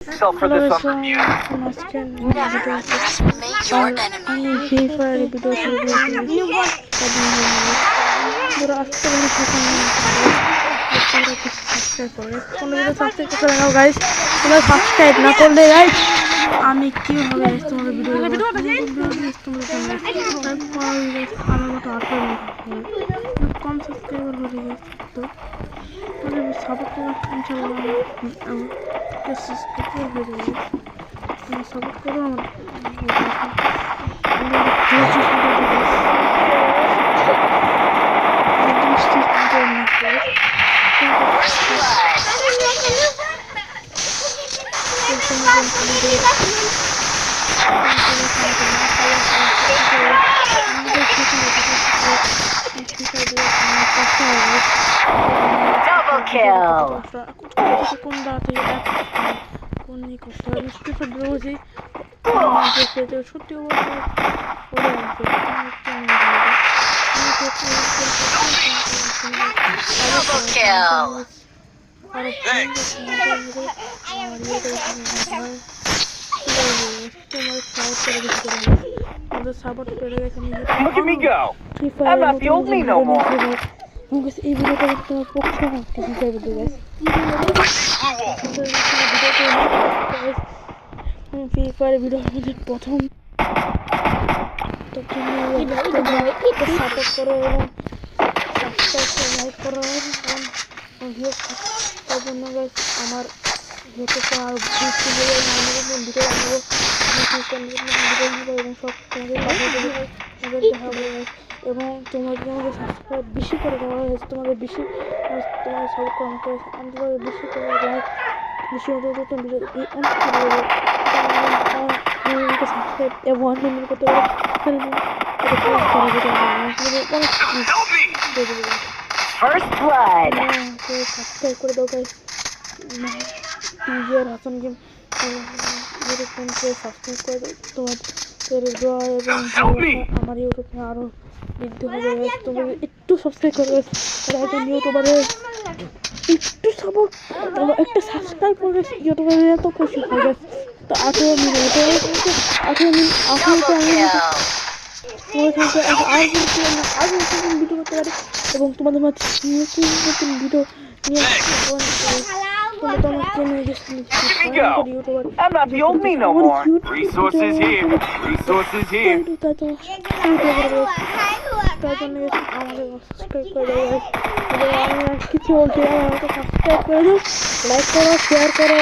So for hello this guys, one, আজকে আমি free fire video শুরু করেছি। ধরো আজকে আমি সাবস্ক্রাইব করে সাবস্ক্রাইব করে নাও গাইস। তোমরা সাবস্ক্রাইব না করলে গাইস আমি কীভাবে তোমাদের ভিডিও আমার মতো 18 কম সাবস্ক্রাইবার হয়ে গেছে, তো সাপোর্ট করে ইনশাল্লাহ হয়ে যাবে। সাপোর্ট করো double kill. Double kill. Look at me go. I'm not the only no more. এই ভিডিওটা তোমার পক্ষে একটি video guys. Free fire video আমাদের প্রথম, তো তুমি সাপোর্ট করো এবং সাবস্ক্রাইব লাইক করো এবং তার জন্য গাইস আমার হতে আরও বেশি ভিডিও আনবো এবং সব তোমাদের দেখাবো এবং তোমাদের আমাকে সাবস্ক্রাইব বেশি করে দেওয়া হয়েছে। তোমাদের বেশি তোমার সাপোর্ট আমাকে আমাদের বেশি করে লাইক বেশি নতুন ভিডিও অনেক সাবস্ক্রাইব এবং অন্য করতে পারে First blood. সাবস্ক্রাইব করে দাও গাইস। টিজার হাসান গেম ফোনকে সাবস্ক্রাইব করে দাও। তোমাদের দোয়া এবং আমার ইউটিউবে আরও বৃদ্ধি হবে। তোমাদের একটু সাবস্ক্রাইব করে একজন ইউটিউবারের একটু সাপোর্ট একটা সাবস্ক্রাইব করে ইউটিউবারের এত খুশি হয়ে গেছে। তো 18 মিনিট ভিডিও করতে পারি এবং তোমাদের মাঝে নতুন ভিডিও নিয়ে I'm not the only no more. Resources here. Resources here. কিছু বলছি, আমাকে সাবস্ক্রাইব করে দাও, লাইক করো, শেয়ার করো।